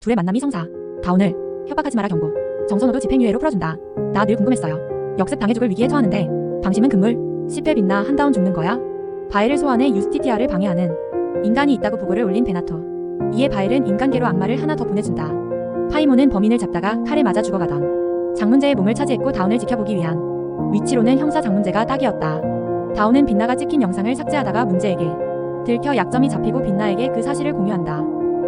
둘의 만남이 성사. 다운을 협박하지 마라 경고. 정선호도 집행유예로 풀어준다. 나 늘 궁금했어요. 역습 당해 죽을 위기에 처하는데 방심은 금물. 10회 빛나 한다운 죽는 거야? 바엘을 소환해 유스티티아를 방해하는 인간이 있다고 보고를 올린 베나토. 이에 바엘은 인간계로 악마를 하나 더 보내준다. 파이몬은 범인을 잡다가 칼에 맞아 죽어가던 장문제의 몸을 차지했고 다운을 지켜보기 위한 위치로는 형사 장문제가 딱이었다. 다운은 빛나가 찍힌 영상을 삭제하다가 문제에게 들켜 약점이 잡히고 빛나에게 그 사실을 공유한다.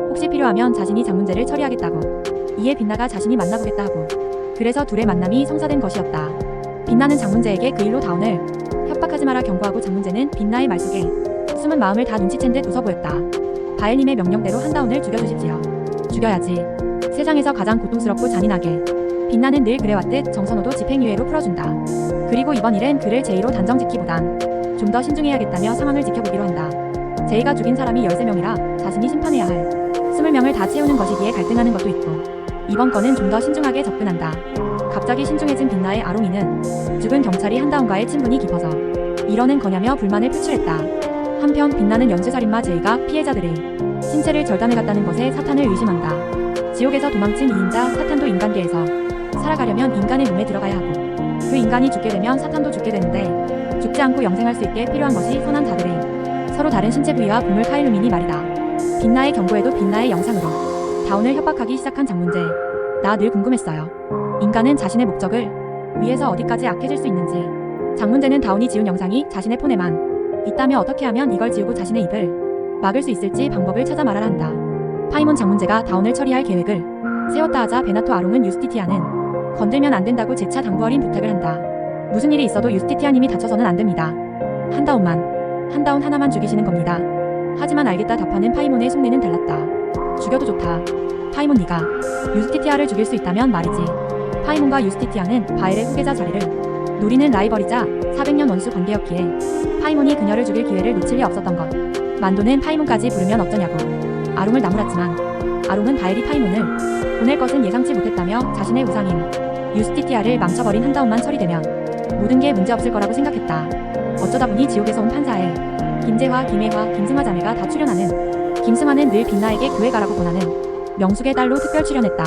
혹시 필요하면 자신이 장문제를 처리하겠다고. 이에 빛나가 자신이 만나보겠다 하고. 그래서 둘의 만남이 성사된 것이었다. 빛나는 장문제에게 그 일로 다운을 협박하지 마라 경고하고 장문제는 빛나의 말 속에 숨은 마음을 다 눈치챈 듯 웃어 보였다. 바엘님의 명령대로 한다운을 죽여주십시오. 죽여야지. 세상에서 가장 고통스럽고 잔인하게. 빛나는 늘 그래왔듯 정선호도 집행유예로 풀어준다. 그리고 이번 일은 그를 제2로 단정짓기보단 좀 더 신중해야겠다며 상황을 지켜보기로 한다. 제2가 죽인 사람이 13명이라 자신이 심판해야 할 20명을 다 채우는 것이기에 갈등하는 것도 있고 이번 건은 좀 더 신중하게 접근한다. 갑자기 신중해진 빛나의 아롱이는 죽은 경찰이 한다운과의 친분이 깊어서 이러는 거냐며 불만을 표출했다. 한편 빛나는 연쇄살인마 제이가 피해자들의 신체를 절단해갔다는 것에 사탄을 의심한다. 지옥에서 도망친 2인자 사탄도 인간계에서 살아가려면 인간의 몸에 들어가야 하고 그 인간이 죽게 되면 사탄도 죽게 되는데 죽지 않고 영생할 수 있게 필요한 것이 선한 자들의 서로 다른 신체 부위와 보물 카일루민이 말이다. 빛나의 경고에도 빛나의 영상으로 다운을 협박하기 시작한 장문제. 나 늘 궁금했어요. 인간은 자신의 목적을 위해서 어디까지 악해질 수 있는지. 장문제는 다운이 지운 영상이 자신의 폰에만 있다며 어떻게 하면 이걸 지우고 자신의 입을 막을 수 있을지 방법을 찾아 말하라 한다. 파이몬 장문제가 다운을 처리할 계획을 세웠다 하자 베나토 아롱은 유스티티아는 건들면 안 된다고 재차 당부 어린 부탁을 한다. 무슨 일이 있어도 유스티티아님이 다쳐서는 안 됩니다. 한다운 하나만 죽이시는 겁니다. 하지만 알겠다 답하는 파이몬의 속내는 달랐다. 죽여도 좋다. 파이몬 네가 유스티티아를 죽일 수 있다면 말이지. 파이몬과 유스티티아는 바엘의 후계자 자리를 노리는 라이벌이자 400년 원수 관계였기에 파이몬이 그녀를 죽일 기회를 놓칠 리 없었던 것. 만도는 파이몬까지 부르면 어쩌냐고 아롱을 나무랐지만 아롱은 바엘이 파이몬을 보낼 것은 예상치 못했다며 자신의 우상인 유스티티아를 망쳐버린 한다운만 처리되면 모든 게 문제없을 거라고 생각했다. 어쩌다 보니 지옥에서 온 판사에 김재화, 김혜화, 김승화 자매가 다 출연하는 김승화는 늘 빛나에게 교회 가라고 권하는 명숙의 딸로 특별 출연했다.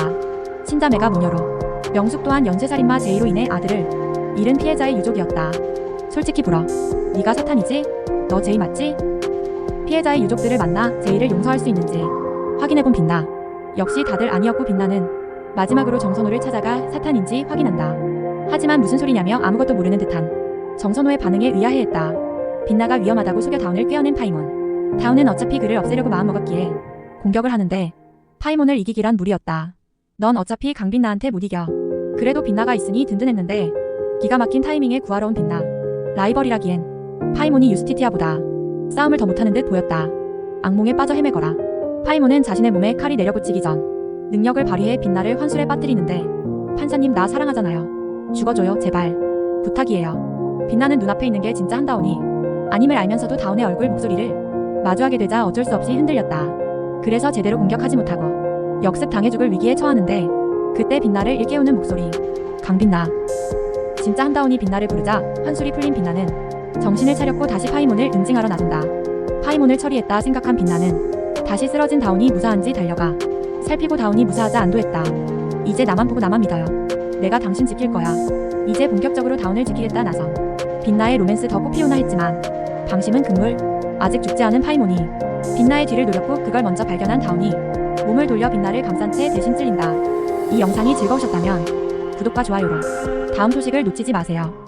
친자매가 무녀로 명숙 또한 연쇄살인마 제이로 인해 아들을 잃은 피해자의 유족이었다. 솔직히 불어. 네가 사탄이지? 너 제이 맞지? 피해자의 유족들을 만나 제이를 용서할 수 있는지 확인해본 빛나. 역시 다들 아니었고 빛나는 마지막으로 정선호를 찾아가 사탄인지 확인한다. 하지만 무슨 소리냐며 아무것도 모르는 듯한 정선호의 반응에 의아해했다. 빛나가 위험하다고 속여 다운을 꿰어낸 파이몬. 다운은 어차피 그를 없애려고 마음먹었기에 공격을 하는데 파이몬을 이기기란 무리였다. 넌 어차피 강빛나한테 못 이겨. 그래도 빛나가 있으니 든든했는데 기가 막힌 타이밍에 구하러 온 빛나. 라이벌이라기엔 파이몬이 유스티티아보다 싸움을 더 못하는 듯 보였다. 악몽에 빠져 헤매거라. 파이몬은 자신의 몸에 칼이 내려붙이기 전 능력을 발휘해 빛나를 환술에 빠뜨리는데 판사님 나 사랑하잖아요. 죽어줘요 제발. 부탁이에요. 빛나는 눈앞에 있는 게 진짜 한다운이 아님을 알면서도 다운의 얼굴 목소리를 마주하게 되자 어쩔 수 없이 흔들렸다. 그래서 제대로 공격하지 못하고 역습 당해 죽을 위기에 처하는데 그때 빛나를 일깨우는 목소리. 강빛나. 진짜 한다운이 빛나를 부르자 환술이 풀린 빛나는 정신을 차렸고 다시 파이몬을 응징하러 나선다. 파이몬을 처리했다 생각한 빛나는 다시 쓰러진 다운이 무사한지 달려가 살피고 다운이 무사하자 안도했다. 이제 나만 보고 나만 믿어요. 내가 당신 지킬 거야. 이제 본격적으로 다운을 지키겠다 나선. 빛나의 로맨스 더 꽃피우나 했지만 방심은 금물. 아직 죽지 않은 파이몬이 빛나의 뒤를 노렸고 그걸 먼저 발견한 다운이 몸을 돌려 빛나를 감싼 채 대신 찔린다. 이 영상이 즐거우셨다면 구독과 좋아요로 다음 소식을 놓치지 마세요.